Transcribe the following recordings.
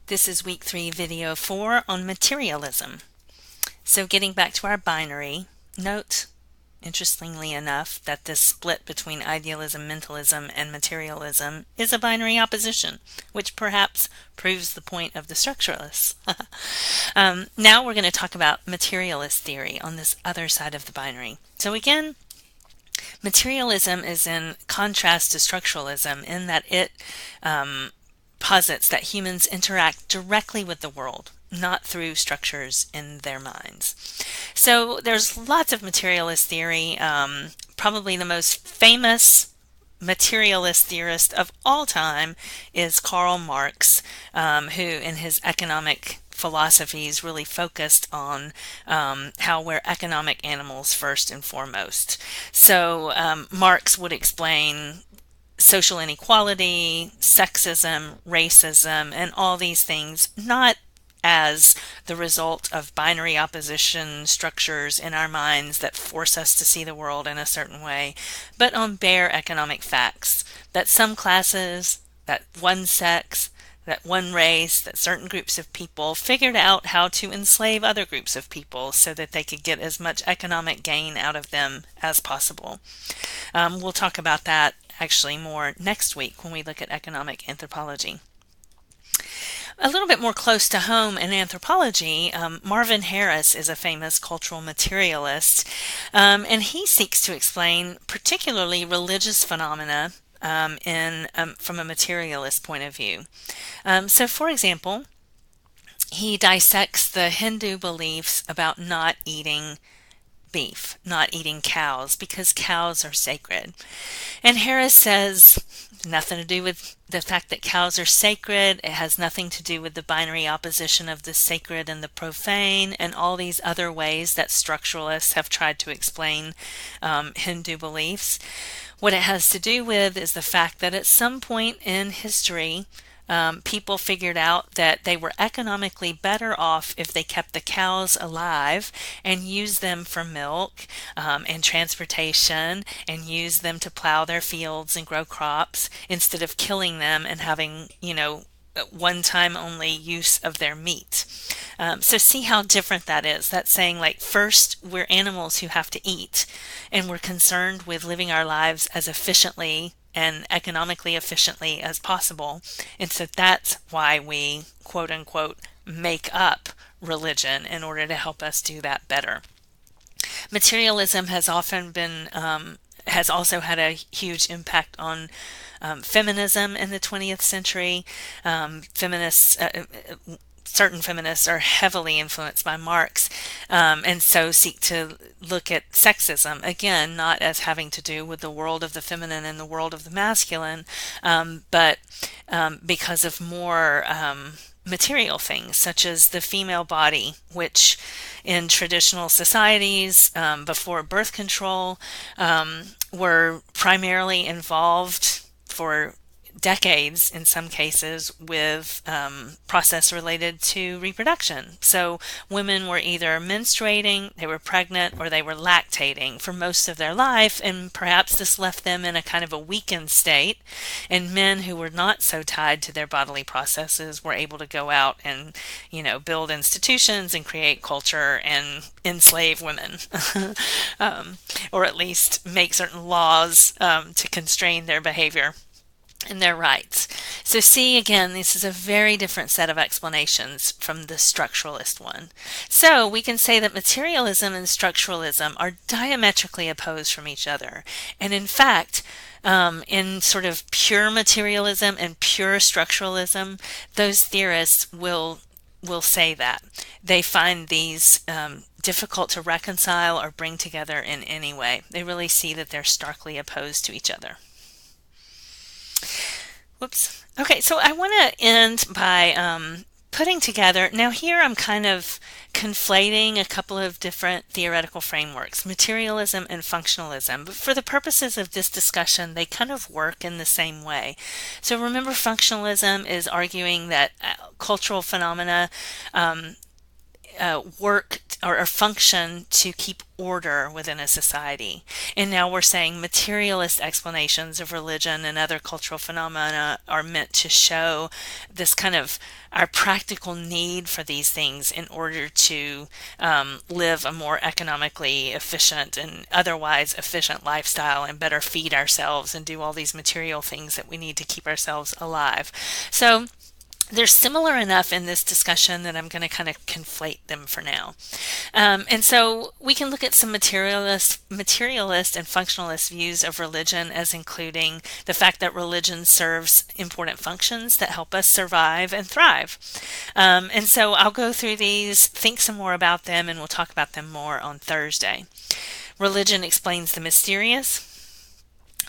This is week 3, video 4 on materialism. So getting back to our binary, note, interestingly enough, that this split between idealism, mentalism, and materialism is a binary opposition, which perhaps proves the point of the structuralists. Now we're going to talk about materialist theory on this other side of the binary. So again, materialism is in contrast to structuralism in that it posits that humans interact directly with the world, not through structures in their minds. So there's lots of materialist theory. Probably the most famous materialist theorist of all time is Karl Marx, who in his economic philosophies really focused on how we're economic animals first and foremost. So Marx would explain social inequality, sexism, racism, and all these things, not as the result of binary opposition structures in our minds that force us to see the world in a certain way, but on bare economic facts that some classes, that one sex, that one race, that certain groups of people figured out how to enslave other groups of people so that they could get as much economic gain out of them as possible. We'll talk about that actually more next week when we look at economic anthropology. A little bit more close to home in anthropology, Marvin Harris is a famous cultural materialist, and he seeks to explain particularly religious phenomena from a materialist point of view. So, for example, he dissects the Hindu beliefs about not eating beef, not eating cows, because cows are sacred. And Harris says nothing to do with the fact that cows are sacred. It has nothing to do with the binary opposition of the sacred and the profane and all these other ways that structuralists have tried to explain Hindu beliefs. What it has to do with is the fact that at some point in history, people figured out that they were economically better off if they kept the cows alive and used them for milk and transportation and used them to plow their fields and grow crops instead of killing them and having, one time only use of their meat. So see how different that is. That's saying, like, first, we're animals who have to eat, and we're concerned with living our lives as efficiently and economically efficiently as possible. And so that's why we, quote unquote, make up religion in order to help us do that better. Materialism has often been has also had a huge impact on feminism in the 20th century. Certain feminists are heavily influenced by Marx, and so seek to look at sexism, again, not as having to do with the world of the feminine and the world of the masculine, but because of more material things, such as the female body, which in traditional societies before birth control were primarily involved for decades in some cases with process related to reproduction. So women were either menstruating, they were pregnant, or they were lactating for most of their life, and perhaps this left them in a kind of a weakened state. And men who were not so tied to their bodily processes were able to go out and, build institutions and create culture and enslave women, or at least make certain laws to constrain their behavior and their rights. So see, again, this is a very different set of explanations from the structuralist one. So we can say that materialism and structuralism are diametrically opposed from each other. And in fact, in sort of pure materialism and pure structuralism, those theorists will say that. They find these difficult to reconcile or bring together in any way. They really see that they're starkly opposed to each other. Whoops. Okay, so I want to end by putting together, now here I'm kind of conflating a couple of different theoretical frameworks, materialism and functionalism, but for the purposes of this discussion, they kind of work in the same way. So remember, functionalism is arguing that cultural phenomena work or function to keep order within a society. And now we're saying materialist explanations of religion and other cultural phenomena are meant to show this kind of our practical need for these things in order to live a more economically efficient and otherwise efficient lifestyle and better feed ourselves and do all these material things that we need to keep ourselves alive. So they're similar enough in this discussion that I'm going to kind of conflate them for now. And so we can look at some materialist and functionalist views of religion as including the fact that religion serves important functions that help us survive and thrive. And so I'll go through these, think some more about them, and we'll talk about them more on Thursday. Religion explains the mysterious.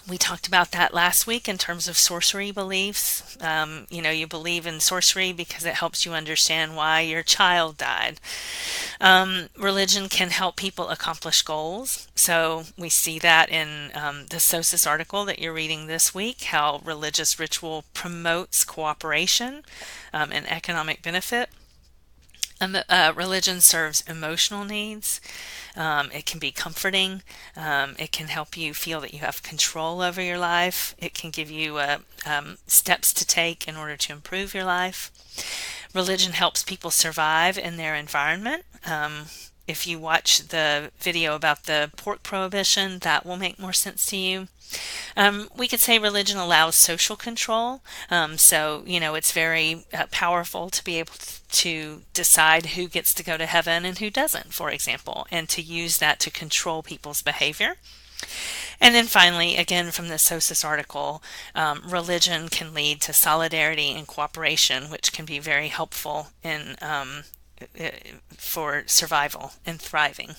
We talked about that last week in terms of sorcery beliefs. You believe in sorcery because it helps you understand why your child died. Religion can help people accomplish goals. So we see that in the SOSIS article that you're reading this week, how religious ritual promotes cooperation and economic benefit. Religion serves emotional needs. It can be comforting. It can help you feel that you have control over your life. It can give you steps to take in order to improve your life. Religion helps people survive in their environment. If you watch the video about the pork prohibition, that will make more sense to you. We could say religion allows social control. It's very powerful to be able to decide who gets to go to heaven and who doesn't, for example, and to use that to control people's behavior. And then finally, again from the SOSIS article, religion can lead to solidarity and cooperation, which can be very helpful in for survival and thriving.